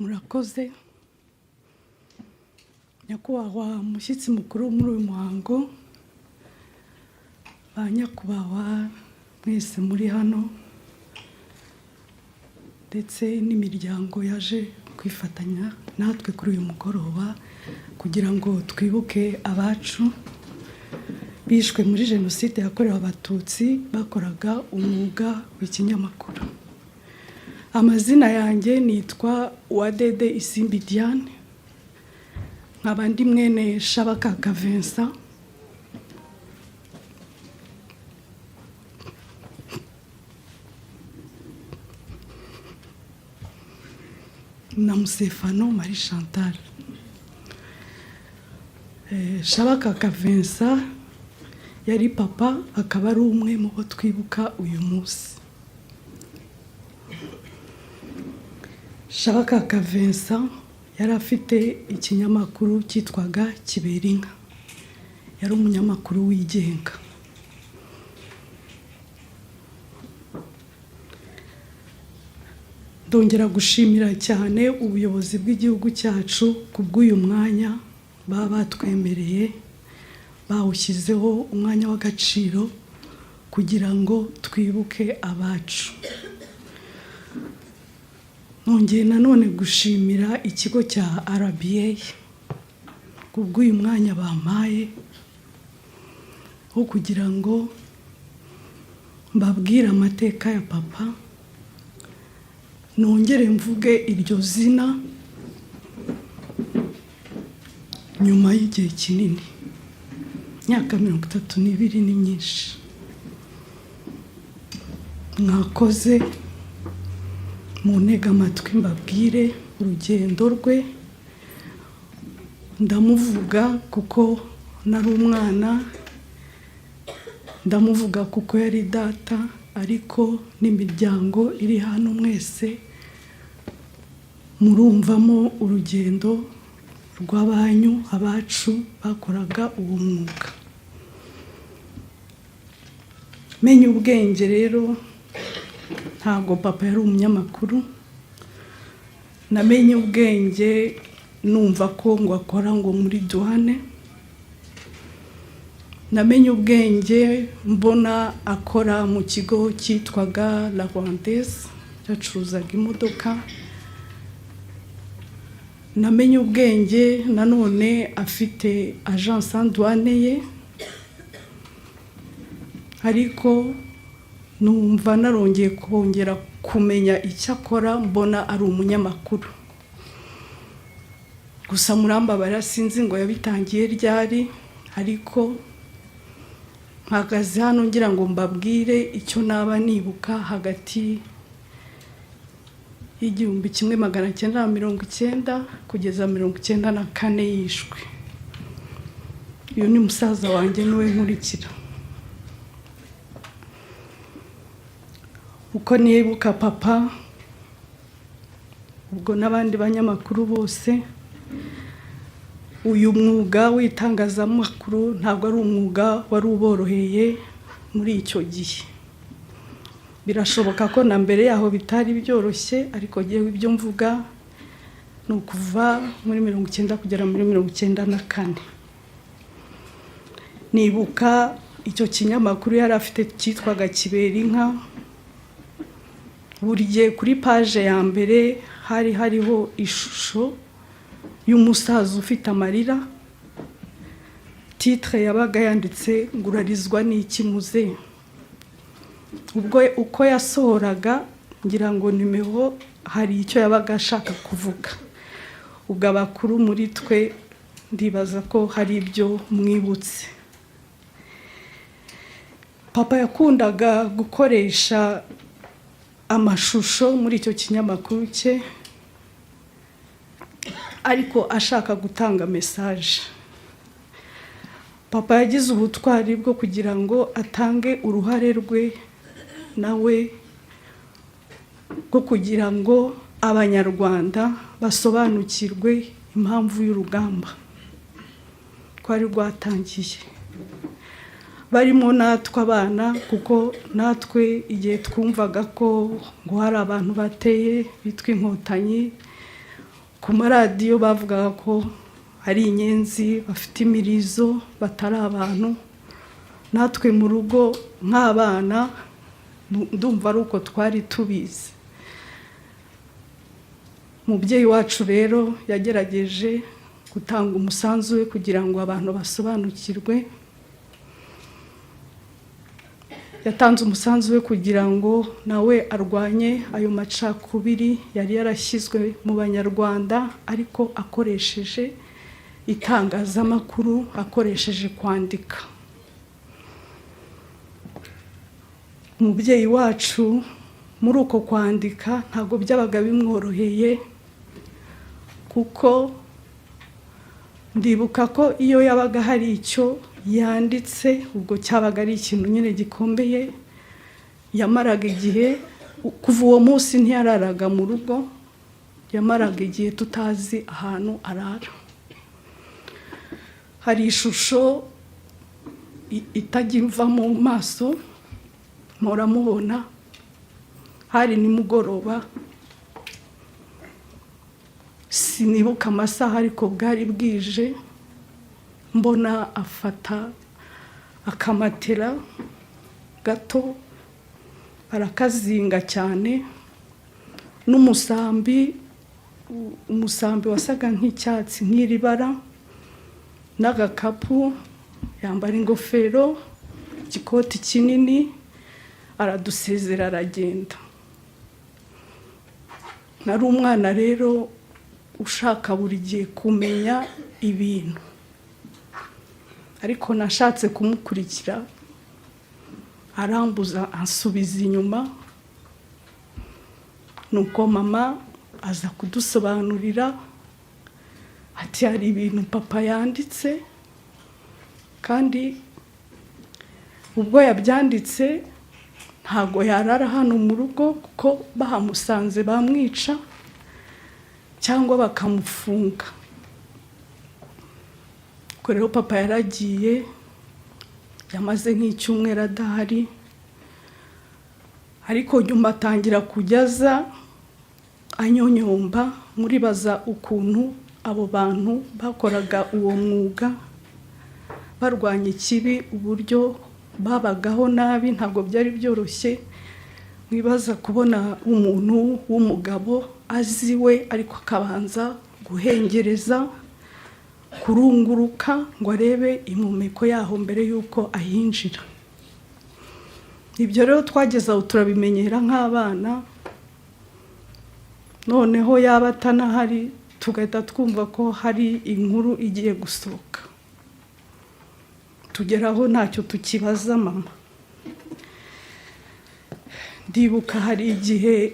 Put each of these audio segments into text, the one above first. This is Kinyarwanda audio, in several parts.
murakoze nyakubahwa mushyitsi mukuru muri uyu muhango, ba nyakubahwa mwese muri hano ndetse n'imiryango yaje kwifatanya natwe kuri uyu mugoroba kugira ngo twibuke abacu bishwe muri jenoside yakorewe abatutsi bakoraga umwuga w'ikinyamakuru. Amazina yanjye nitwa Uwadede Isimbi Diane, nkaba ndi mwene Shabakaka Vincent. Na Musefano Marie Chantal. Shabakaka Vincent yari papa, akaba ari umwe mu bo twibuka uyu munsi. Shabakaka Vincent yari afite ikinyamakuru cyitwaga Kiberinka, yari umunyamakuru wigenga. Ndongera gushimira cyane ubuyobozi bw'igihugu cyacu kubw'uyu mwanya baba batwemereye, bawushyizeho umwanya w'agaciro kugira ngo twibuke abacu. Nongeye nanone gushimira ikigo cya RBA kubw'uyu mwanya bampaye wo kugira ngo mbabwire amateka ya papa, nongere mvuge iryo zina nyuma y'igihe kinini. Imyaka 32 ni myinshi. Mwakoze mu ntega amatwi mbabwire urugendo rwe. Ndamuvuga kuko nari umwana, ndamuvuga kuko yari data, ariko n'imiryango iri hano mwese murumvamo urugendo rw'abanyu, abacu bakoraga uwo mwuga. Menye ubwenge rero, ntabwo papa yari umunyamakuru. Namenye ubwenge numva ko ngo akora ngo muri douane. Namenye ubwenge mbona akora mu kigo cyitwaga La Rwandaise, cyacuruzaga imodoka. Namenye ubwenge nanone afite agence en douane ye, ariko numva narongeye kongera kumenya icyo akora, mbona ari umunyamakuru. Gusa murambabarira sinzi ngo yabitangiye ryari, ariko mpagaze hano ngira ngo mbabwire icyo naba nibuka hagati y'1990 kugeza 1994 yishwe. Uyu ni musaza wanjye niwe nkurikira. Uko nibuka papa, ubwo n'abandi banyamakuru bose, uyu mwuga w'itangazamakuru ntabwo ari umwuga wari uboroheye muri icyo gihe. Birashoboka ko na mbere yaho bitari byoroshye, ariko giye ibyo mvuga ni ukuva muri 1990 kugera muri 1994. Nibuka icyo kinyamakuru yari afite cyitwaga Kiberinka. Buri gihe kuri page ya mbere hari hariho ishusho y'umusaza ufite amarira. Titre yabaga yanditse ngurarizwa n'iki muze. Ubwo uko yasohoraga ngira ngo nimero hari icyo yabaga ashaka kuvuga. Ubwo abakuru muri twe ndibaza ko hari ibyo mwibutse. Papa yakundaga gukoresha amashusho muri icyo kinyamakuru cye, ariko ashaka gutanga message. Papa yagize ubutwari bwo kugira ngo atange uruhare rwe nawe bwo kugira ngo abanyarwanda basobanukirwe impamvu y'urugamba twari rwatangiye. Barimo natwe abana, kuko natwe igihe twumvaga ko ngo hari abantu bateye bitwa inkotanyi, ku maradiyo bavugaga ko ari inyenzi, bafite imirizo, batari abantu. Natwe mu rugo nk'abana ndumva ari uko twari tubizi. Umubyeyi wacu rero yagerageje gutanga umusanzu we kugira ngo abantu basobanukirwe. Yatanze umusanzu we kugira ngo nawe arwanye ayo macakubiri yari yarashyizwe mu Banyarwanda, ariko akoresheje itangazamakuru, akoresheje kwandika. Umubyeyi wacu muri uko kwandika ntabwo byabaga bimworoheye, kuko ndibuka ko iyo yabaga hari icyo yanditse, ubwo cyabaga ari ikintu nyine gikomeye, yamaraga igihe, kuva uwo munsi ntiyararaga mu rugo, yamaraga igihe tutazi ahantu arara. Hari ishusho itajya imva mu maso, mpora mubona, hari nimugoroba, sinibuka amasaha ariko bwari bwije, mbona afata akamatera gato arakazinga cyane, n'umusambi, umusambi wasaga nk'icyatsi nk'iri bara, n'agakapu, yambara ingofero, igikoti kinini, aradusezera aragenda. Nari umwana rero ushaka buri gihe kumenya ibintu, ariko nashatse kumukurikira, arambuza, ansubiza inyuma. Nuko mama aza kudusobanurira ati hari ibintu papa yanditse, kandi ubwo yabyanditse ntago yarara hano mu rugo, kuko bahamusanze bamwica cyangwa bakamufunga. Ubwo rero papa yaragiye, yamaze nk'icyumweru adahari, ariko nyuma atangira kujyaza anyonyomba. Muribaza ukuntu abo bantu bakoraga uwo mwuga barwanya ikibi, uburyo babagaho nabi, ntabwo byari byoroshye. Mwibaza kubona umuntu w'umugabo aziwe, ariko akabanza guhengereza, kurunguruka ngo arebe impumeko yaho mbere y'uko ahinjira. Ibyo rero twageze aho turabimenyera nk'abana, noneho yaba atanahari tugahita twumva ko hari inkuru igiye gusohoka, tugeraho ntacyo tukibaza mama. Ndibuka hari igihe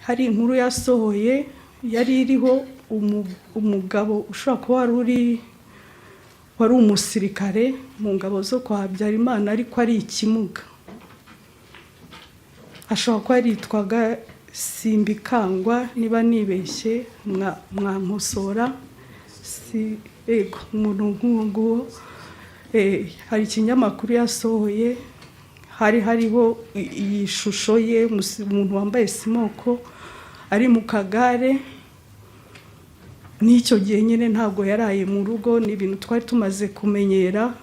hari inkuru yasohoye, yari iriho umugabo ushobora kuba wari umusirikare mu ngabo zo kwa Habyarimana, ariko ari ikimuga. Ashobora kuba yaritwaga Simbikangwa, niba nibeshye mwankosora. Si ego umuntu nk'uwo. Hari ikinyamakuru yasohoye, hariho iyi shusho ye, umuntu wambaye simoko ari mu kagare. N'icyo gihe nyine ntabwo yaraye mu rugo, ni ibintu twari tumaze kumenyera.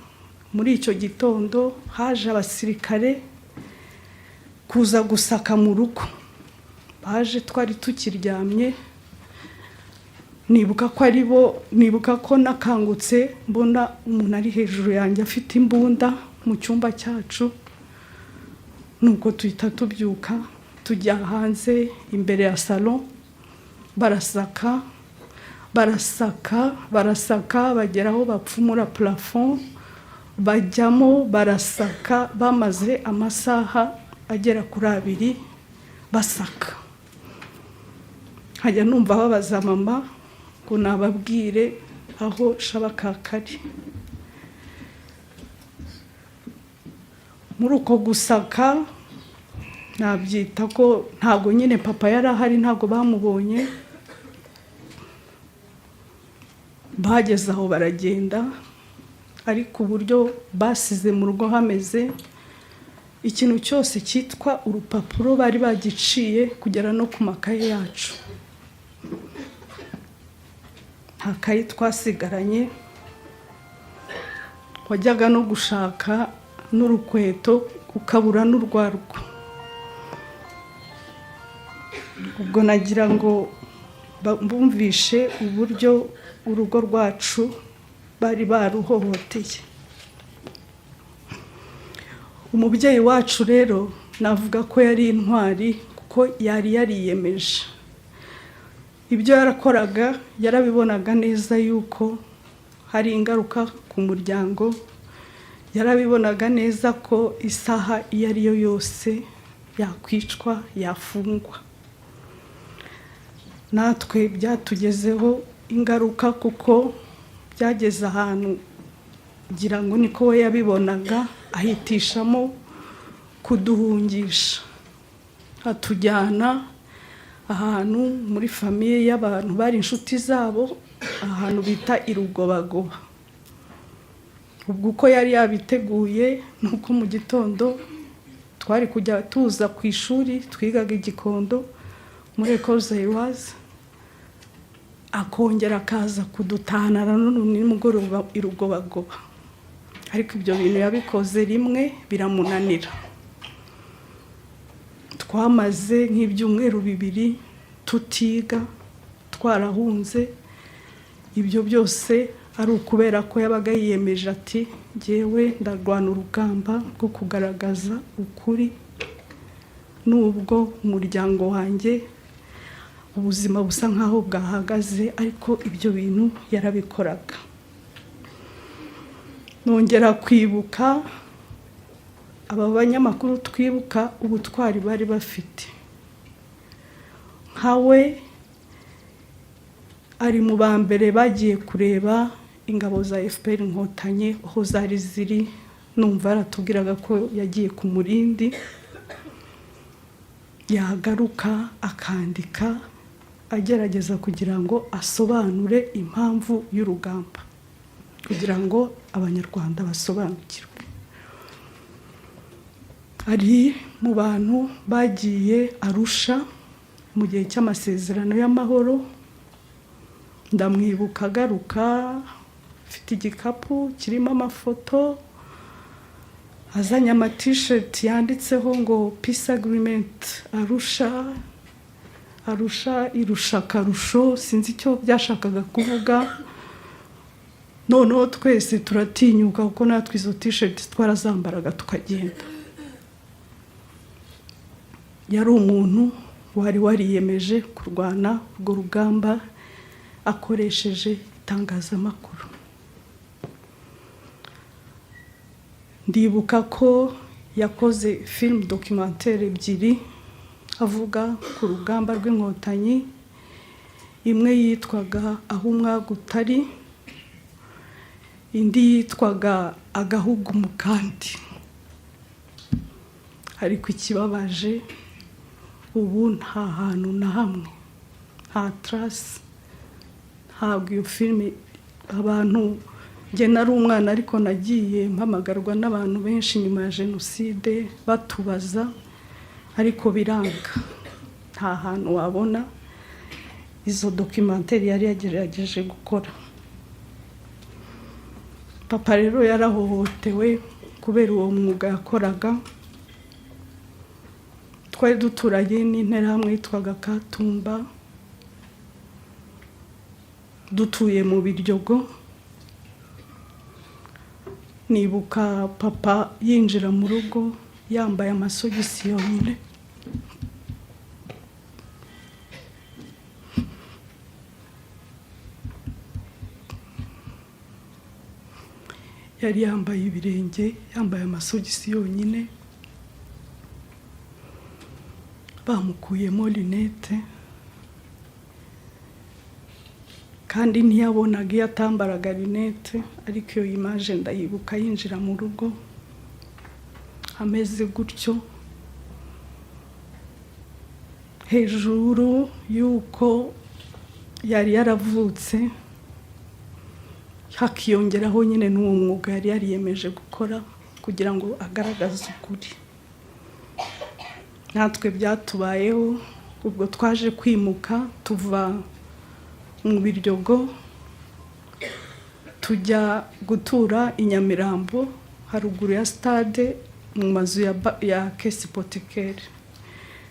Muri icyo gitondo haje abasirikare kuza gusaka mu rugo, baje twari tukiryamye. Nibuka ko nakangutse mbona umuntu ari hejuru yanjye afite imbunda mu cyumba cyacu. Nuko tuhita tubyuka tujya hanze imbere ya salon, barasaka, bageraho bapfumura plafond, bajyamo barasaka. Bamaze amasaha agera kuri 2 basaka. Hajya numva babaza mama ngo nababwire aho Shabaka kari. Muri uko gusaka nabyita ko ntago nyine papa yari ahari, ntago bamubonye. Bageze aho baragenda, ariko uburyo basize mu rugo hameze, ikintu cyose cyitwa urupapuro bari bagiciye kugera no ku makaye yacu. nta kayi twasigaranye, wajyaga no gushaka n'urukweto ukabura n'urwarwo. Ubwo nagira ngo bumvishe uburyo urugo rwacu bari baruhohoteye. Umubyeyi wacu rero navuga ko yari intwari kuko yari yariyemeje. Ibyo yarakoraga yarabibonaga neza yuko hari ingaruka ku muryango, yarabibonaga neza ko isaha iyo ari yo yose yakwicwa, yafungwa. Natwe byatugezeho ingaruka kuko byageze ahantu ngira ngo niko we yabibonaga, ahitishamo kuduhungisha, atujyana ahantu muri famiye y'abantu bari inshuti zabo, ahantu bita i Rugobagoba. Ubwo uko yari yabiteguye nuko mu gitondo twari kujya tuza ku ishuri, twigaga i Gikondo muri Ecole Zaïroise, akongera akaza kudutahana nanone nimugoroba i Rugobagoba. Ariko ibyo bintu yabikoze rimwe biramunanira. Twamaze nk'ibyumweru 2 tutiga, twarahunze. Ibyo byose ari ukubera ko yabaga yiyemeje ati jyewe ndarwana urugamba rwo kugaragaza ukuri, nubwo umuryango wanjye ubuzima busa nkaho bwahagaze, ariko ibyo bintu yarabikoraga. Nongera kwibuka aba banyamakuru, twibuka ubutwari bari bafite. Nkawe ari mu ba mbere bagiye kureba ingabo za FPR Inkotanyi aho zari ziri. Numva aratubwiraga ko yagiye ku Murindi, yagaruka akandika agerageza kugira ngo asobanure impamvu y'urugamba, kugira ngo abanyarwanda basobanukirwe. Ari mu bantu bagiye Arusha mu gihe cy'amasezerano y'amahoro. Ndamwibuka agaruka afite igikapu kirimo amafoto, azanye t-shirt yanditseho ngo Peace Agreement Arusha, Arusha irusha akarusho, sinzi icyo byashakaga kuvuga. Noneho twese turatinyuka kuko natwe izo t-shirt twarazambaraga tukagenda. Yari umuntu wari wariyemeje kurwana urwo rugamba akoresheje itangazamakuru. Ndibuka ko yakoze film documentaire 2 avuga ku rugamba rw'Inkotanyi. Imwe yitwaga Aho Umwaga Utari, indi yitwaga Agahugu mu Kandi. Ariko ikibabaje ubu nta hantu na hamwe, nta trace, ntabwo iyo filime abantu. Njye nari umwana ariko nagiye mpamagarwa n'abantu benshi nyuma ya Jenoside batubaza, ariko biranga. Nta hantu wabona izo documentaire yari yagerageje gukora. Papa rero yarahohotewe kubera uwo mwuga yakoraga. Twari duturanye n'interahamwe yitwaga Katumba, dutuye mu Biryogo. Nibuka papa yinjira mu rugo yambaye amasogisi yonyine. Yari yambaye ibirenge, yambaye amasogisi yonyine. Bamukuyemo lunette kandi ntiyabonaga iyo atambaraga lunette. Ariko iyo image ndayibuka yinjira mu rugo ameze gutyo. Hejuru yuko yari yaravutse, hakiyongeraho nyine n'uwo mwuga yari yariyemeje gukora kugira ngo agaragaze ukuri. Natwe byatubayeho ubwo twaje kwimuka tuva mu Biryogo tujya gutura i Nyamirambo haruguru ya stade mu mazu ya Caisse Hypothécaire.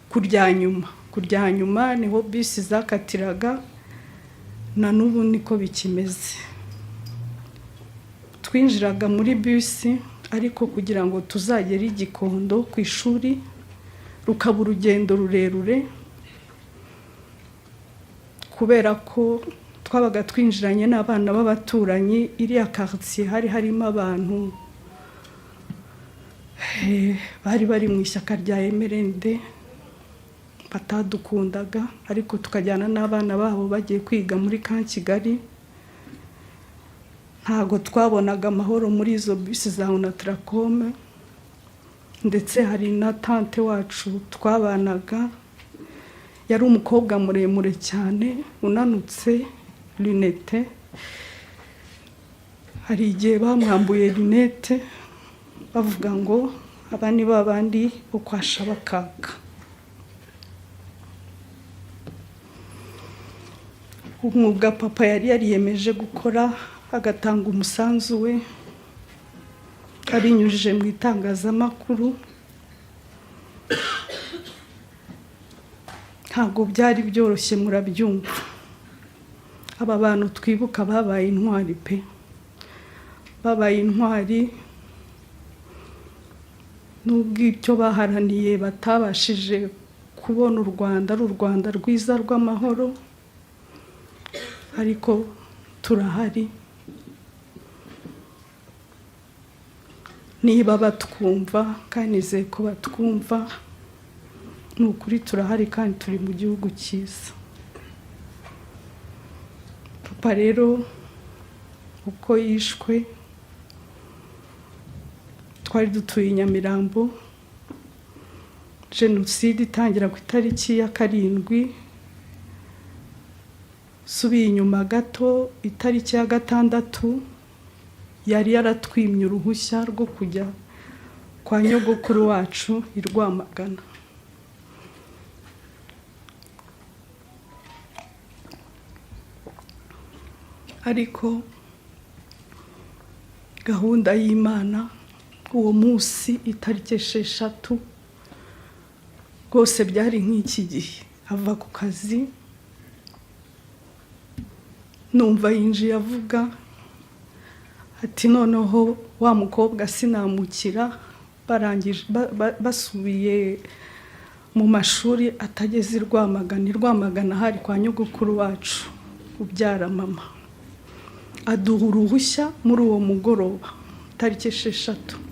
Kurya nyuma niho bisi zakatiraga, na n'ubu niko bikimeze. Twinjiraga muri bisi ariko kugira ngo tuzagere i Gikondo ku ishuri rukaba urugendo rurerure, kubera ko twabaga twinjiranye n'abana b'abaturanyi. Iriya quartier harimo abantu bari mu ishyaka rya MRND batadukundaga, ariko tukajyana n'abana babo bagiye kwiga muri Camp Kigali. Ntago twabonaga amahoro muri izo bisi za Onatracom, ndetse hari na tante wacu twabanaga, yari umukobwa muremure cyane unanutse, lunette. Hari igihe bamwambuye lunette bavuga ngo aba ni babandi bo kwa Shabakaka. Umwuga papa yari yariyemeje gukora, agatanga umusanzu we abinyujije mu itangazamakuru. Ntabwo byari byoroshye, murabyumva. Aba bantu twibuka babaye intwari pe, babaye intwari. Nubwo icyo baharaniye batabashije kubona u Rwanda ari u Rwanda rwiza rw'amahoro, ariko turahari. Niba batwumva, kandi nizeye ko batwumva, ni ukuri turahari kandi turi mu gihugu cyiza. Papa rero uko yishwe, twari dutuye i Nyamirambo. Jenoside itangira ku itariki ya 7, subiye inyuma gato, itariki ya 6 yari yaratwimye uruhushya rwo kujya kwa nyogokuru wacu i Rwamagana. Ariko gahunda y'Imana, uwo munsi itariki 6 rwose byari nk'iki gihe. Ava ku kazi, numva yinjiye avuga ati noneho wa mukobwa sinamukira, barangije basubiye mu mashuri atageze i Rwamagana hari kwa nyogokuru wacu ubyara mama. Aduha uruhushya muri uwo mugoroba tariki 6.